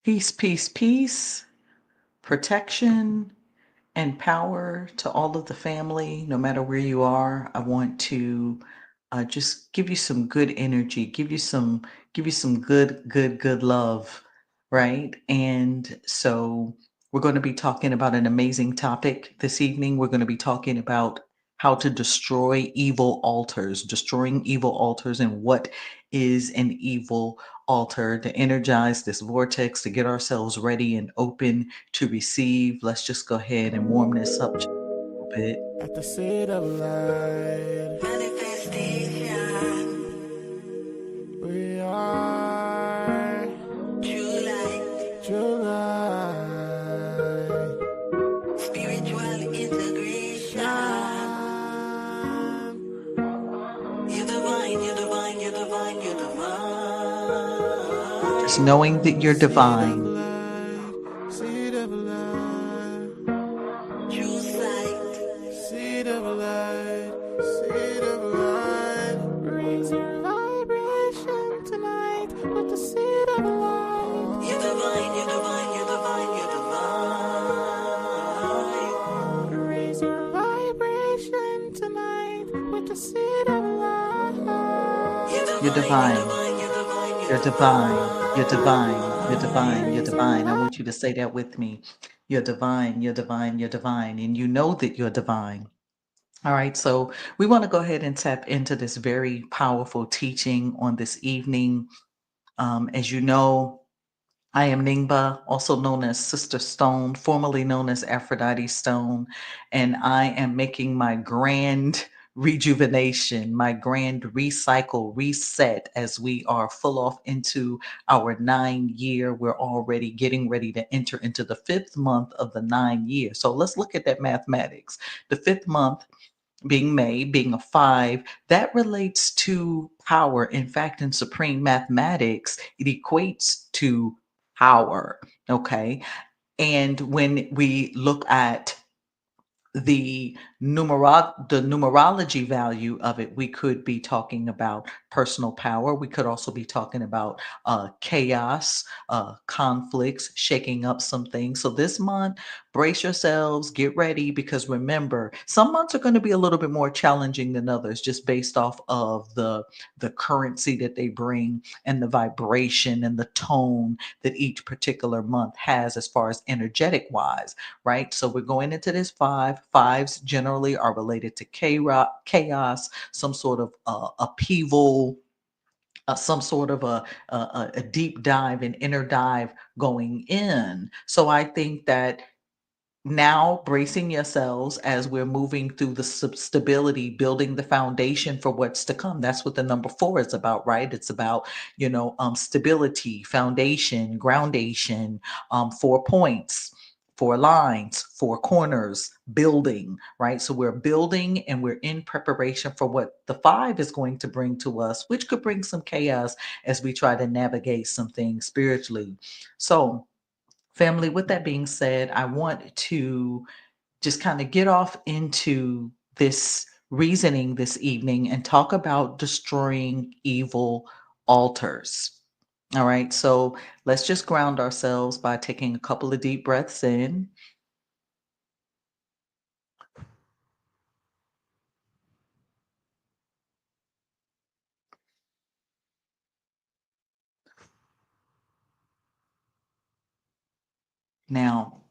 Peace, peace, peace, protection, and power to all of the family, no matter where you are. I want to just give you some good energy, give you some good love, right? And so we're going to be talking about an amazing topic this evening. We're going to be talking about how to destroy evil altars, destroying evil altars, and what is an evil altar to energize this vortex, to get ourselves ready and open to receive. Let's just go ahead and warm this up just a little bit. At the seed of light, Manifestation, we are true light, true light. spiritual integration. Shine. You're divine, you're divine, you're divine, you're Just divine. knowing that you're Seed of divine. light, seed of light, True sight, seed of light, seed of light. Raise your vibration tonight with the seed of light. you're divine, you're divine, you're divine, you're divine. Raise your vibration tonight with the seed of light. You're You're divine, you're divine. divine, you're divine, you're You're divine. You're divine. You're divine. You're Raise your divine. I vibration. want you to say that with me. You're divine. You're divine. You're divine. And you know that you're divine. All right. So we want to go ahead and tap into this very powerful teaching on this evening. As you know, I am Ningba, also known as Sister Stone, formerly known as Aphrodite Stone, and I am making my grand rejuvenation, my grand recycle, reset as we are full off into our 9 year. We're already getting ready to enter into the fifth month of the 9 years. So let's look at that mathematics. The fifth month being May, being a five, that relates to power. In fact, in supreme mathematics, it equates to power. Okay. And when we look at the numerology value of it, we could be talking about personal power. We could also be talking about chaos, conflicts, shaking up some things. So this month, brace yourselves, get ready, because remember, some months are going to be a little bit more challenging than others, just based off of the currency that they bring and the vibration and the tone that each particular month has as far as energetic wise, right? So we're going into this five. Fives generally are related to chaos, some sort of upheaval, some sort of a deep dive, an inner dive going in. So I think that now bracing yourselves as we're moving through the stability, building the foundation for what's to come. That's what the number four is about, right? It's about, stability, foundation, groundation, 4 points, 4 lines, 4 corners, building, right? So we're building and we're in preparation for what the five is going to bring to us, which could bring some chaos as we try to navigate some things spiritually. So, family, with that being said, I want to just kind of get off into this reasoning this evening and talk about destroying evil altars. All right, so let's just ground ourselves by taking a couple of deep breaths in. Now,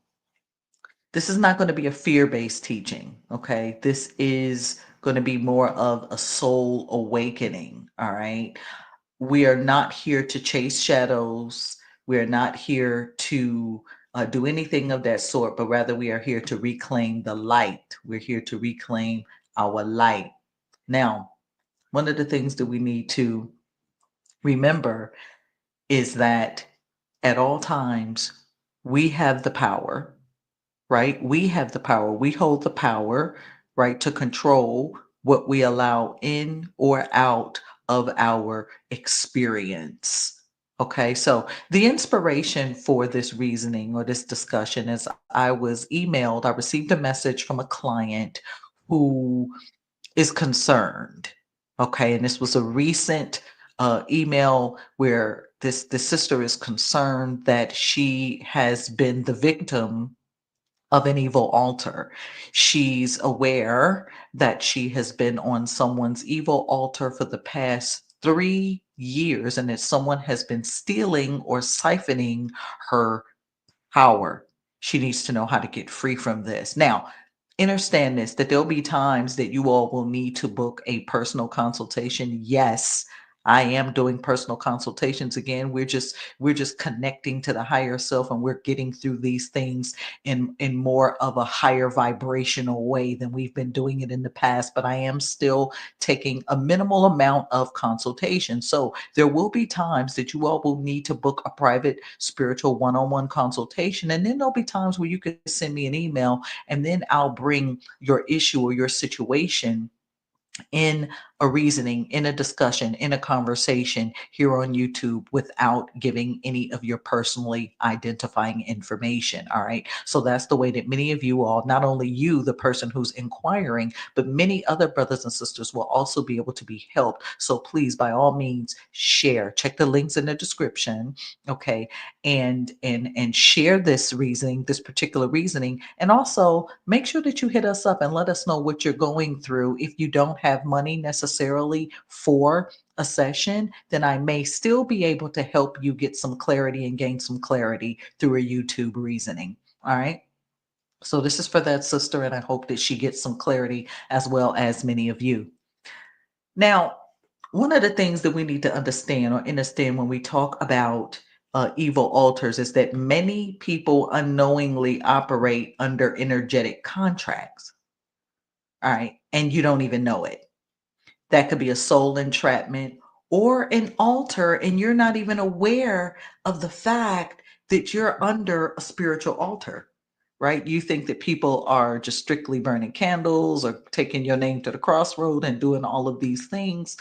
this is not going to be a fear based teaching, okay? This is going to be more of a soul awakening, all right? We are not here to chase shadows. We are not here to do anything of that sort, but rather we are here to reclaim the light. We're here to reclaim our light. Now, one of the things that we need to remember is that at all times, we have the power, right? We have the power. We hold the power, right, to control what we allow in or out of our experience. Okay, so the inspiration for this reasoning or this discussion is I received a message from a client who is concerned. Okay, and this was a recent email where this sister is concerned that she has been the victim of an evil altar. She's aware that she has been on someone's evil altar for the past 3 years and that someone has been stealing or siphoning her power. She needs to know how to get free from this. Now, understand this, that there'll be times that you all will need to book a personal consultation. Yes, I am doing personal consultations again. We're just connecting to the higher self, and we're getting through these things in more of a higher vibrational way than we've been doing it in the past. But I am still taking a minimal amount of consultation. So there will be times that you all will need to book a private spiritual one-on-one consultation. And then there'll be times where you can send me an email, and then I'll bring your issue or your situation in a reasoning, in a discussion, in a conversation here on YouTube without giving any of your personally identifying information. All right. So that's the way that many of you all, not only you, the person who's inquiring, but many other brothers and sisters will also be able to be helped. So please, by all means, share. Check the links in the description. Okay. And share this reasoning, this particular reasoning, and also make sure that you hit us up and let us know what you're going through. If you don't have money necessarily for a session, then I may still be able to help you get some clarity and gain some clarity through a YouTube reasoning. All right. So this is for that sister, and I hope that she gets some clarity as well as many of you. Now, one of the things that we need to understand or understand when we talk about evil altars is that many people unknowingly operate under energetic contracts. All right. And you don't even know it. That could be a soul entrapment or an altar, and you're not even aware of the fact that you're under a spiritual altar, right? You think that people are just strictly burning candles or taking your name to the crossroad and doing all of these things,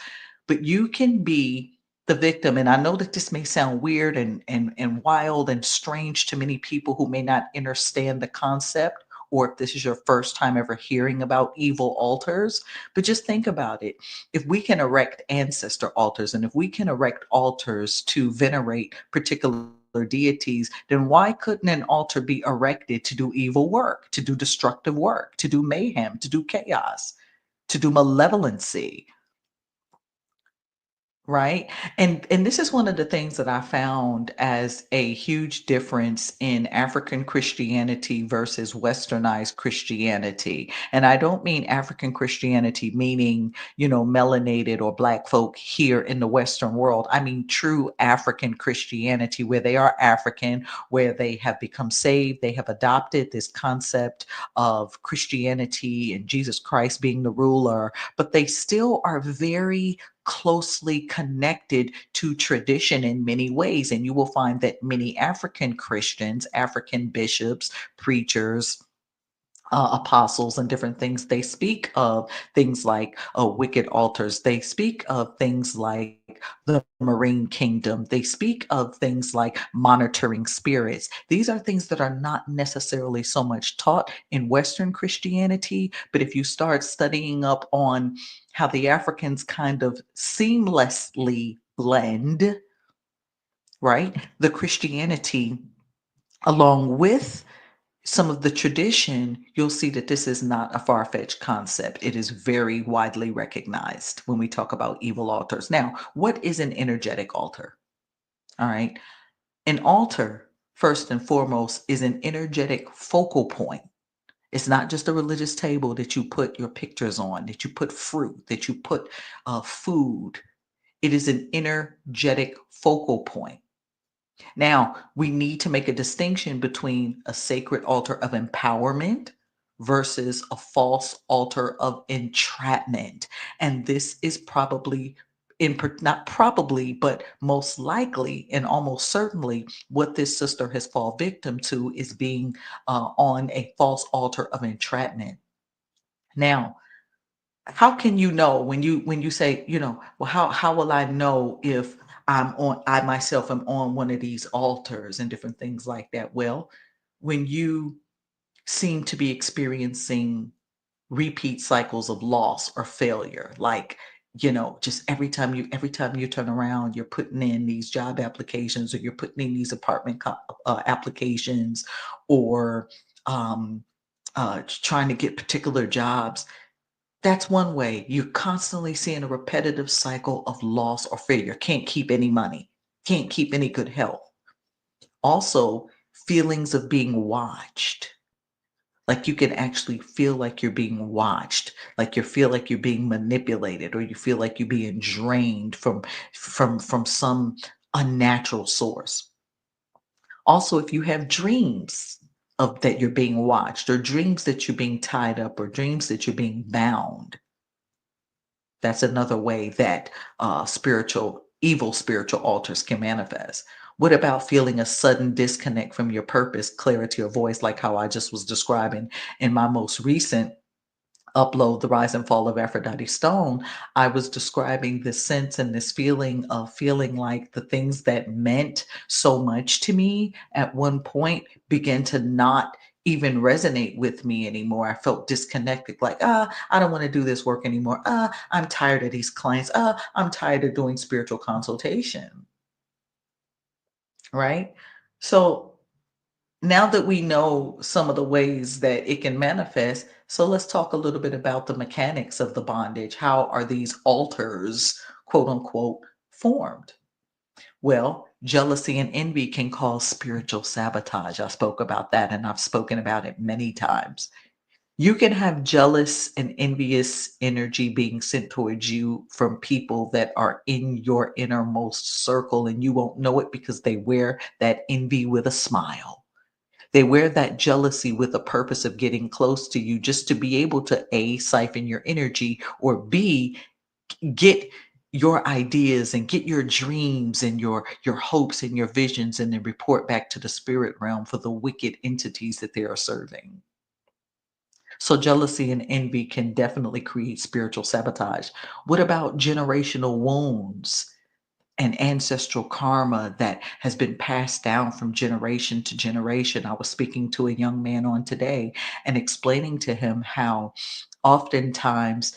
but you can be the victim. And I know that this may sound weird and wild and strange to many people who may not understand the concept, or if this is your first time ever hearing about evil altars, but just think about it. If we can erect ancestor altars, and if we can erect altars to venerate particular deities, then why couldn't an altar be erected to do evil work, to do destructive work, to do mayhem, to do chaos, to do malevolency? Right. And this is one of the things that I found as a huge difference in African Christianity versus westernized Christianity. And I don't mean African Christianity meaning, melanated or black folk here in the Western world. I mean true African Christianity, where they are African, where they have become saved, they have adopted this concept of Christianity and Jesus Christ being the ruler, but they still are very closely connected to tradition in many ways. And you will find that many African Christians, African bishops, preachers, apostles, and different things, they speak of things like wicked altars. They speak of things like the marine kingdom. They speak of things like monitoring spirits. These are things that are not necessarily so much taught in Western Christianity, but if you start studying up on how the Africans kind of seamlessly blend, right, the Christianity along with some of the tradition, you'll see that this is not a far-fetched concept. It is very widely recognized when we talk about evil altars. Now, what is an energetic altar? All right. An altar, first and foremost, is an energetic focal point. It's not just a religious table that you put your pictures on, that you put fruit, that you put food. It is an energetic focal point. Now, we need to make a distinction between a sacred altar of empowerment versus a false altar of entrapment. And this is probably not probably, but most likely and almost certainly what this sister has fallen victim to is being on a false altar of entrapment. Now, how can you know when you say, well, how will I know if I myself am on one of these altars and different things like that? Well, when you seem to be experiencing repeat cycles of loss or failure, like just every time you turn around, you're putting in these job applications, or you're putting in these applications, or um, trying to get particular jobs. That's one way. You're constantly seeing a repetitive cycle of loss or failure. Can't keep any money, can't keep any good health. Also, feelings of being watched. Like, you can actually feel like you're being watched, like you feel like you're being manipulated, or you feel like you're being drained from some unnatural source. Also, if you have dreams of that you're being watched, or dreams that you're being tied up, or dreams that you're being bound, that's another way that evil spiritual altars can manifest. What about feeling a sudden disconnect from your purpose, clarity, or voice, like how I just was describing in my most recent upload, The Rise and Fall of Aphrodite Stone? I was describing this sense and this feeling of feeling like the things that meant so much to me at one point began to not even resonate with me anymore. I felt disconnected, like, I don't want to do this work anymore. I'm tired of these clients. I'm tired of doing spiritual consultation. Right. So now that we know some of the ways that it can manifest, so let's talk a little bit about the mechanics of the bondage. How are these altars, quote unquote, formed? Well, jealousy and envy can cause spiritual sabotage. I spoke about that, and I've spoken about it many times. You can have jealous and envious energy being sent towards you from people that are in your innermost circle, and you won't know it because they wear that envy with a smile. They wear that jealousy with a purpose of getting close to you, just to be able to A, siphon your energy, or B, get your ideas and get your dreams and your hopes and your visions, and then report back to the spirit realm for the wicked entities that they are serving. So jealousy and envy can definitely create spiritual sabotage. What about generational wounds and ancestral karma that has been passed down from generation to generation? I was speaking to a young man on today and explaining to him how oftentimes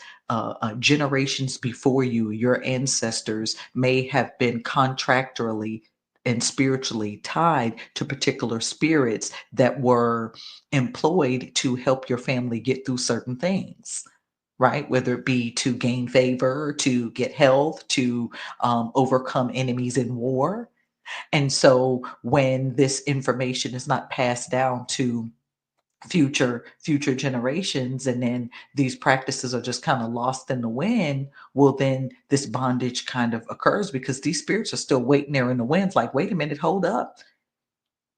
generations before you, your ancestors may have been contractually and spiritually tied to particular spirits that were employed to help your family get through certain things, right? Whether it be to gain favor, to get health, to overcome enemies in war. And so when this information is not passed down to future generations, and then these practices are just kind of lost in the wind, well, then this bondage kind of occurs, because these spirits are still waiting there in the winds, like, wait a minute, hold up,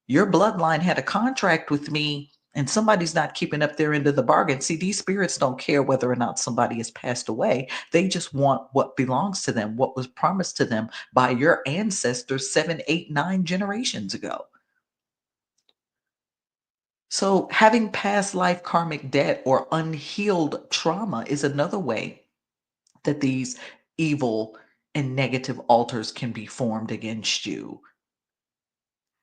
your bloodline had a contract with me, and somebody's not keeping up their end of the bargain. See, these spirits don't care whether or not somebody has passed away. They just want what belongs to them, what was promised to them by your ancestors 7, 8, 9 generations ago. So, having past life karmic debt or unhealed trauma is another way that these evil and negative altars can be formed against you.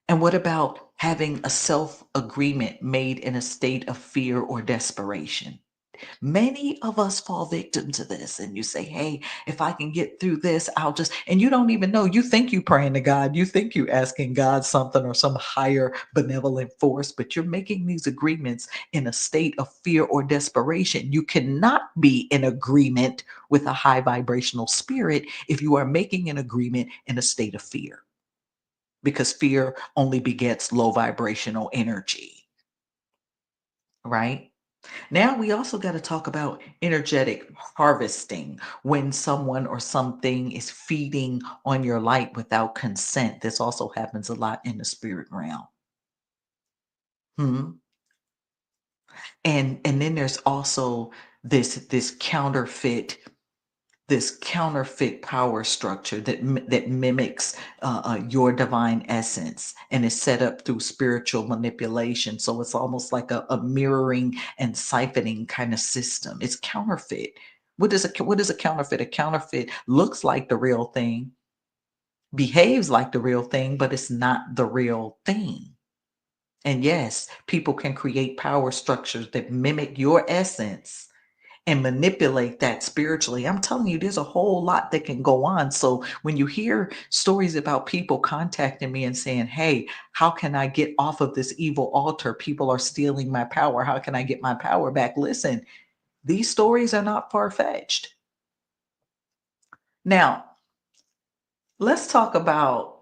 And what about having a self agreement made in a state of fear or desperation? Many of us fall victim to this. And you say, hey, if I can get through this, I'll just, and you don't even know. You think you praying to God. You think you asking God something or some higher benevolent force, but you're making these agreements in a state of fear or desperation. You cannot be in agreement with a high vibrational spirit if you are making an agreement in a state of fear, because fear only begets low vibrational energy, right? Now we also got to talk about energetic harvesting, when someone or something is feeding on your light without consent. This also happens a lot in the spirit realm. Hmm. And then there's also this counterfeit power structure that mimics your divine essence, and is set up through spiritual manipulation. So it's almost like a mirroring and siphoning kind of system. It's counterfeit. What is a counterfeit? A counterfeit looks like the real thing, behaves like the real thing, but it's not the real thing. And yes, people can create power structures that mimic your essence and manipulate that spiritually. I'm telling you, there's a whole lot that can go on. So when you hear stories about people contacting me and saying, hey, how can I get off of this evil altar? People are stealing my power. How can I get my power back? Listen, these stories are not far fetched. Now, let's talk about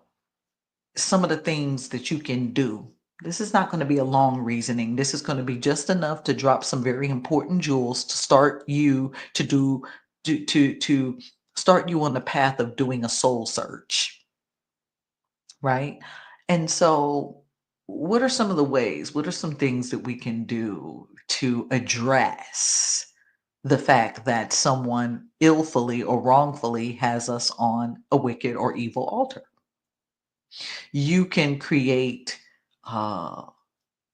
some of the things that you can do. This is not going to be a long reasoning. This is going to be just enough to drop some very important jewels to start you to to start you on the path of doing a soul search, right? And so what are some of the ways? What are some things that we can do to address the fact that someone illfully or wrongfully has us on a wicked or evil altar? You can create uh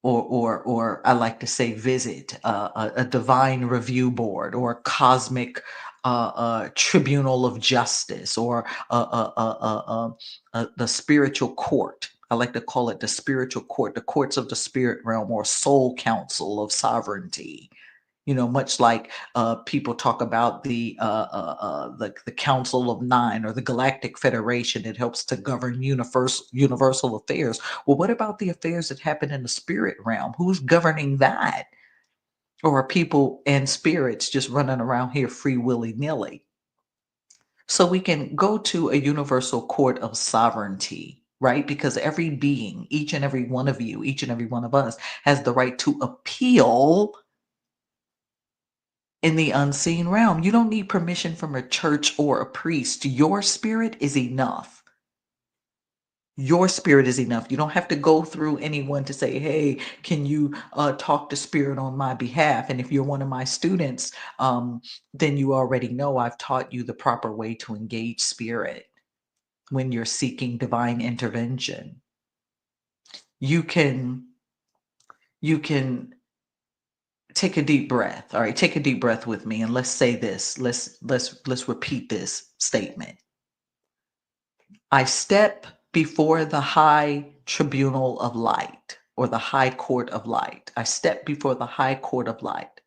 or I like to say visit a divine review board or a cosmic tribunal of justice or the spiritual court. I like to call it the spiritual court, the courts of the spirit realm, or soul council of sovereignty. Much like people talk about the Council of Nine or the Galactic Federation. It helps to govern universal affairs. Well, what about the affairs that happen in the spirit realm? Who's governing that? Or are people and spirits just running around here free willy nilly? So we can go to a universal court of sovereignty, right? Because every being, each and every one of you, each and every one of us, has the right to appeal in the unseen realm. You don't need permission from a church or a priest. Your spirit is enough. Your spirit is enough. You don't have to go through anyone to say, hey, can you talk to spirit on my behalf? And if you're one of my students, then you already know I've taught you the proper way to engage spirit when you're seeking divine intervention. You can take a deep breath. All right, take a deep breath with me and let's say this. Let's repeat this statement. I step before the high tribunal of light or the high court of light. I step before the high court of light.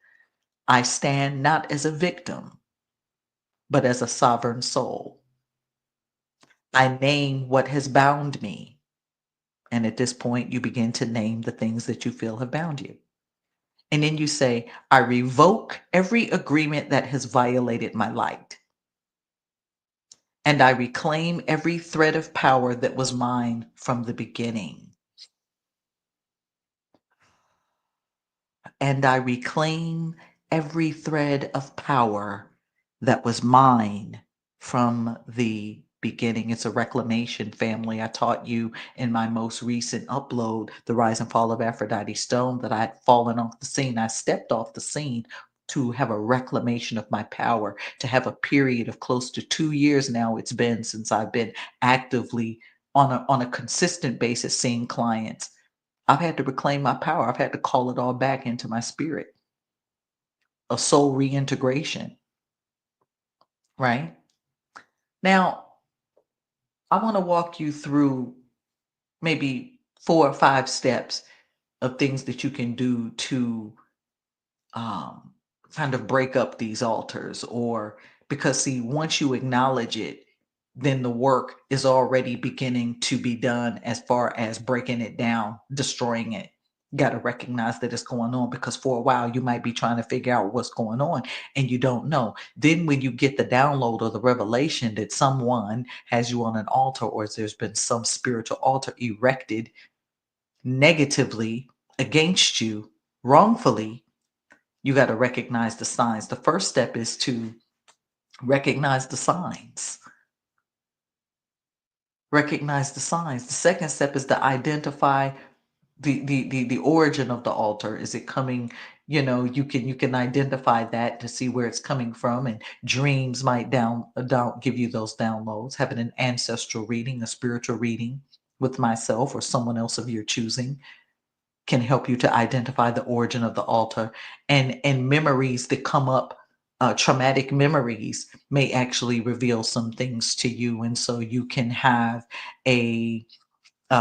I stand not as a victim, but as a sovereign soul. I name what has bound me. And at this point, you begin to name the things that you feel have bound you. And then you say, I revoke every agreement that has violated my light. And I reclaim every thread of power that was mine from the beginning. And I reclaim every thread of power that was mine from the beginning. It's a reclamation, family. I taught you in my most recent upload, The Rise and Fall of Aphrodite Stone, that I had fallen off the scene. I stepped off the scene to have a reclamation of my power, to have a period of close to 2 years now it's been since I've been actively on a consistent basis seeing clients. I've had to reclaim my power. I've had to call it all back into my spirit. A soul reintegration, right? Now, I want to walk you through maybe 4 or 5 steps of things that you can do to um, kind of break up these altars. Or because, see, once you acknowledge it, then the work is already beginning to be done as far as breaking it down, destroying it. You got to recognize that it's going on, because for a while you might be trying to figure out what's going on and you don't know. Then when you get the download or the revelation that someone has you on an altar, or there's been some spiritual altar erected negatively against you wrongfully, you got to recognize the signs. The first step is to recognize the signs. Recognize the signs. The second step is to identify the origin of the altar. Is it coming? You can identify that to see where it's coming from. And dreams might down give you those downloads. Having an ancestral reading, a spiritual reading with myself or someone else of your choosing, can help you to identify the origin of the altar. And memories that come up, traumatic memories, may actually reveal some things to you. And so you can have a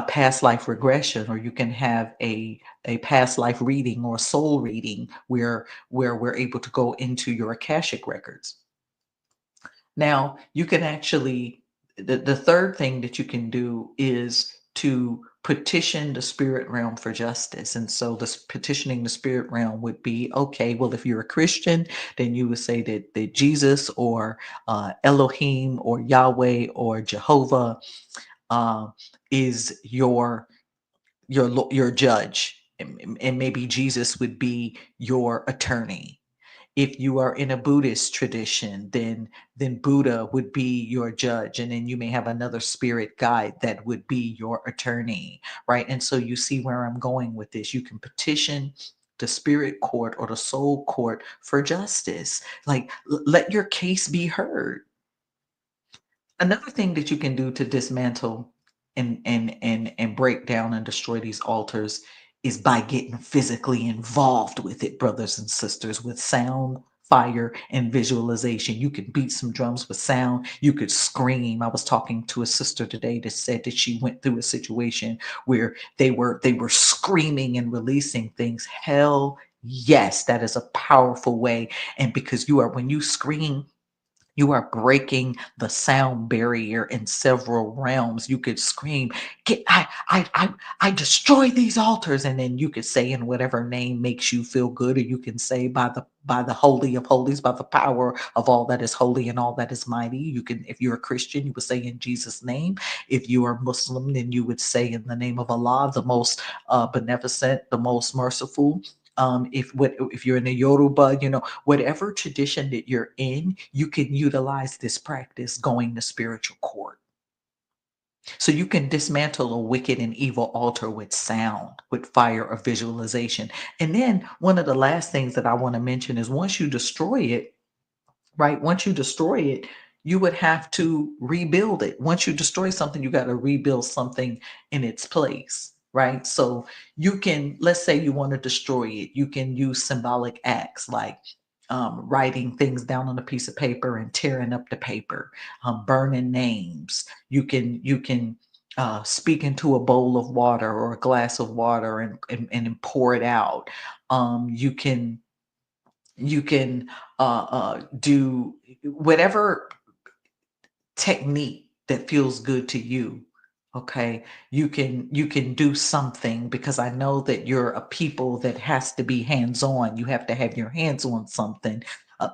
past life regression, or you can have a past life reading or soul reading where we're able to go into your akashic records. Now, you can actually, the third thing that you can do is to petition the spirit realm for justice. And so this petitioning the spirit realm would be, okay, well, if you're a Christian, then you would say that Jesus or Elohim or Yahweh or Jehovah uh, is your judge, and maybe Jesus would be your attorney. If you are in a Buddhist tradition, then Buddha would be your judge, and then you may have another spirit guide that would be your attorney, right? And so you see where I'm going with this. You can petition the spirit court or the soul court for justice. Like, let your case be heard. Another thing that you can do to dismantle and break down and destroy these altars is by getting physically involved with it, brothers and sisters, with sound, fire, and visualization. You can beat some drums with sound. You could scream. I was talking to a sister today that said that she went through a situation where they were screaming and releasing things. Hell yes, that is a powerful way. And because when you scream, you are breaking the sound barrier in several realms. You could scream, "Get, I destroy these altars," and then you could say in whatever name makes you feel good, or you can say by the holy of holies, by the power of all that is holy and all that is mighty. You can, if you're a Christian, you would say in Jesus' name. If you are Muslim, then you would say in the name of Allah, the most beneficent, the most merciful. If you're in the Yoruba, whatever tradition that you're in, you can utilize this practice going to spiritual court. So you can dismantle a wicked and evil altar with sound, with fire or visualization. And then one of the last things that I want to mention is once you destroy it, right? Once you destroy it, you would have to rebuild it. Once you destroy something, you got to rebuild something in its place, right? So you can, let's say you want to destroy it, you can use symbolic acts like writing things down on a piece of paper and tearing up the paper, burning names. You can speak into a bowl of water or a glass of water and pour it out. You can do whatever technique that feels good to you. Okay, you can do something, because I know that you're a people that has to be hands on. You have to have your hands on something.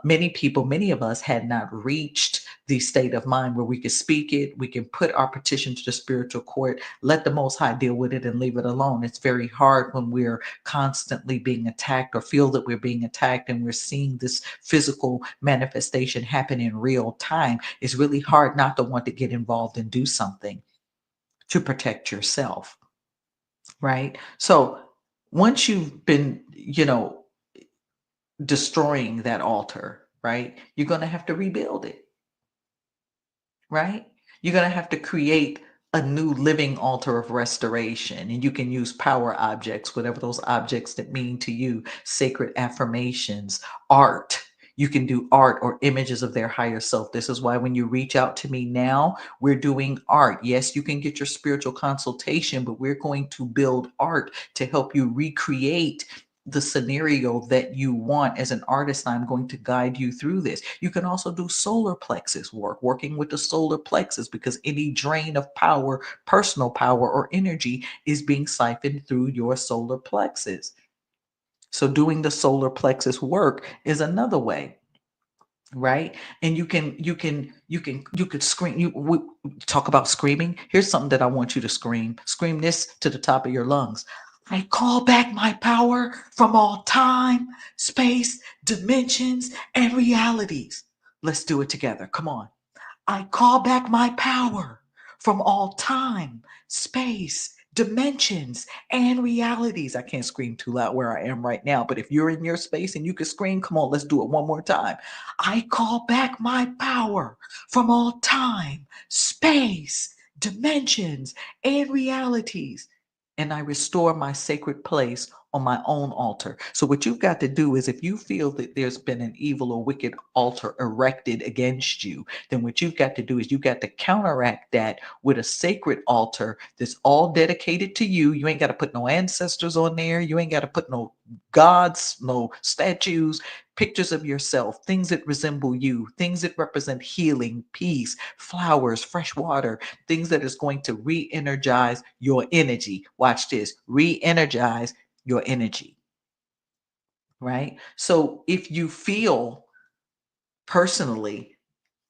Many of us had not reached the state of mind where we could speak it, we can put our petition to the spiritual court, let the most high deal with it and leave it alone. It's very hard when we're constantly being attacked or feel that we're being attacked, and we're seeing this physical manifestation happen in real time. It's really hard not to want to get involved and do something to protect yourself, right? So once you've been, destroying that altar, right, you're going to have to rebuild it, right? You're going to have to create a new living altar of restoration. And you can use power objects, whatever those objects that mean to you, sacred affirmations, art. You can do art or images of their higher self. This is why when you reach out to me now, we're doing art. Yes, you can get your spiritual consultation, but we're going to build art to help you recreate the scenario that you want. As an artist, I'm going to guide you through this. You can also do solar plexus work, working with the solar plexus, because any drain of power, personal power or energy, is being siphoned through your solar plexus. So doing the solar plexus work is another way, right? And you could scream. We talk about screaming. Here's something that I want you to scream this to the top of your lungs. I call back my power from all time, space, dimensions, and realities. Let's do it together. Come on. I call back my power from all time, space, dimensions, and realities. I can't scream too loud where I am right now, but if you're in your space and you can scream, come on, let's do it one more time. I call back my power from all time, space, dimensions, and realities, and I restore my sacred place on my own altar. So what you've got to do is, if you feel that there's been an evil or wicked altar erected against you, then what you've got to do is you got to counteract that with a sacred altar that's all dedicated to you. You ain't got to put no ancestors on there. You ain't got to put no gods, no statues, pictures of yourself, things that resemble you, things that represent healing, peace, flowers, fresh water, things that is going to re-energize your energy. Watch this, re-energize your energy, right? So if you feel personally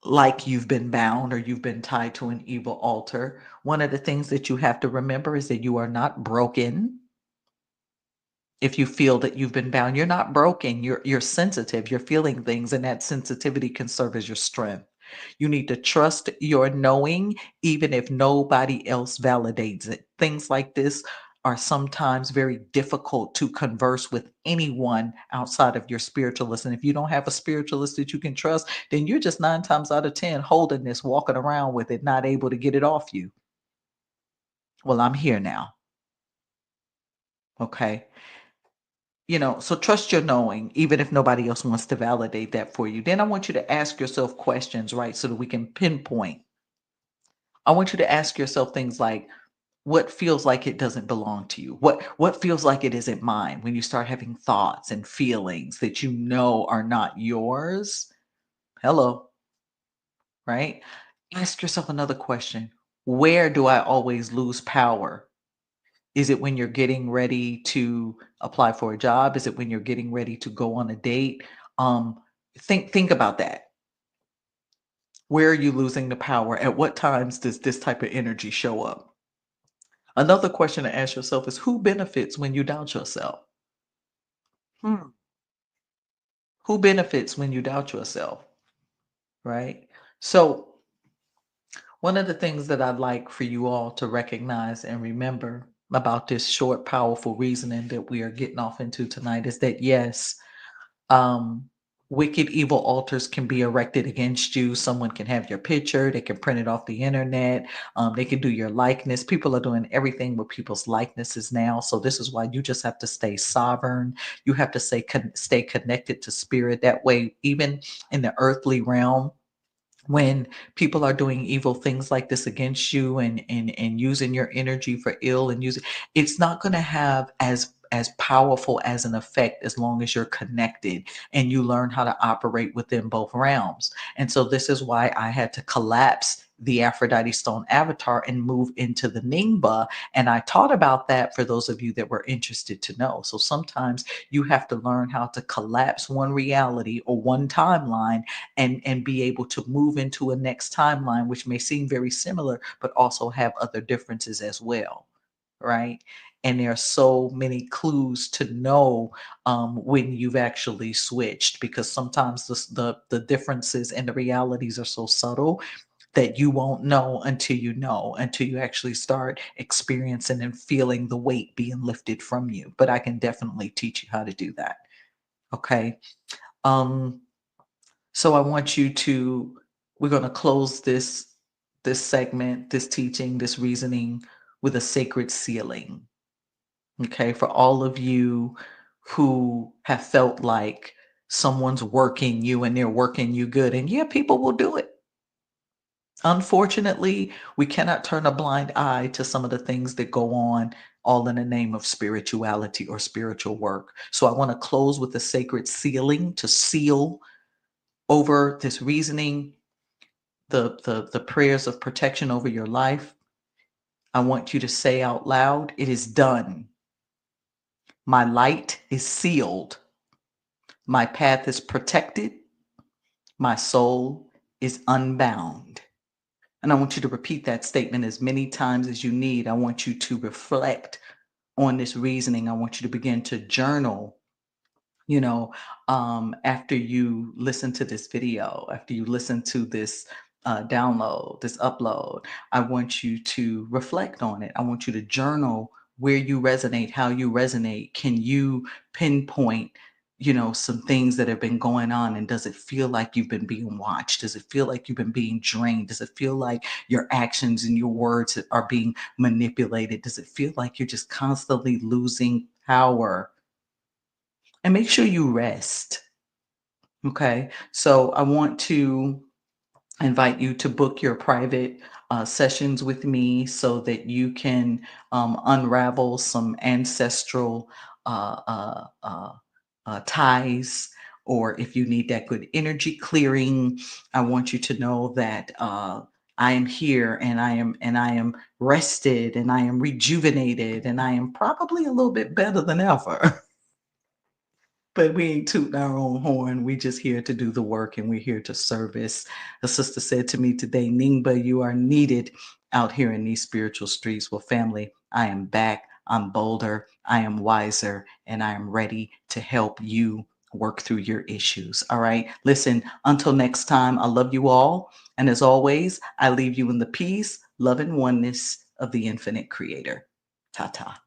like you've been bound or you've been tied to an evil altar, one of the things that you have to remember is that you are not broken. If you feel that you've been bound, you're not broken. You're sensitive. You're feeling things, and that sensitivity can serve as your strength. You need to trust your knowing, even if nobody else validates it. Things like this are sometimes very difficult to converse with anyone outside of your spiritualist. And if you don't have a spiritualist that you can trust, then you're just 9 times out of 10 holding this, walking around with it, not able to get it off you. Well, I'm here now. Okay. So trust your knowing, even if nobody else wants to validate that for you. Then I want you to ask yourself questions, right? So that we can pinpoint. I want you to ask yourself things like, what feels like it doesn't belong to you? What feels like it isn't mine? When you start having thoughts and feelings that you know are not yours. Hello, right? Ask yourself another question. Where do I always lose power? Is it when you're getting ready to apply for a job? Is it when you're getting ready to go on a date? Um, think about that. Where are you losing the power? At what times does this type of energy show up? Another question to ask yourself is, who benefits when you doubt yourself? Hmm. Who benefits when you doubt yourself? Right? So one of the things that I'd like for you all to recognize and remember about this short, powerful reasoning that we are getting off into tonight is that, yes, um, wicked, evil altars can be erected against you. Someone can have your picture, they can print it off the internet, they can do your likeness. People are doing everything with people's likenesses now. So, this is why you just have to stay sovereign. You have to stay connected to spirit. That way, even in the earthly realm, when people are doing evil things like this against you and using your energy for ill and using, it's not going to have as powerful as an effect as long as you're connected and you learn how to operate within both realms. And so this is why I had to collapse the Aphrodite stone avatar and move into the Ningba, and I taught about that for those of you that were interested to know. So sometimes you have to learn how to collapse one reality or one timeline and be able to move into a next timeline, which may seem very similar but also have other differences as well, right? And there are so many clues to know when you've actually switched, because sometimes the differences and the realities are so subtle that you won't know until you actually start experiencing and feeling the weight being lifted from you. But I can definitely teach you how to do that. Okay. um so I want you to, we're going to close this segment, this teaching, this reasoning with a sacred sealing. Okay, for all of you who have felt like someone's working you and they're working you good, and yeah, people will do it. Unfortunately, we cannot turn a blind eye to some of the things that go on, all in the name of spirituality or spiritual work. So I want to close with a sacred sealing to seal over this reasoning, the prayers of protection over your life. I want you to say out loud, it is done. My light is sealed. My path is protected. My soul is unbound. And I want you to repeat that statement as many times as you need. I want you to reflect on this reasoning. I want you to begin to journal, you know, after you listen to this video, after you listen to this download, this upload. I want you to reflect on it. I want you to journal where you resonate, how you resonate. Can you pinpoint, some things that have been going on? And does it feel like you've been being watched? Does it feel like you've been being drained? Does it feel like your actions and your words are being manipulated? Does it feel like you're just constantly losing power? and make sure you rest. Okay. So I want to invite you to book your private sessions with me so that you can unravel some ancestral uh, uh, uh, ties, or if you need that good energy clearing. I want you to know that I am here, and I am rested, and I am rejuvenated, and I am probably a little bit better than ever. But we ain't tooting our own horn. We just here to do the work, and we're here to service. A sister said to me today, Ningba, you are needed out here in these spiritual streets. Well, family, I am back. I'm bolder. I am wiser, and I am ready to help you work through your issues. All right. Listen, until next time, I love you all. And as always, I leave you in the peace, love, and oneness of the infinite creator. Ta ta.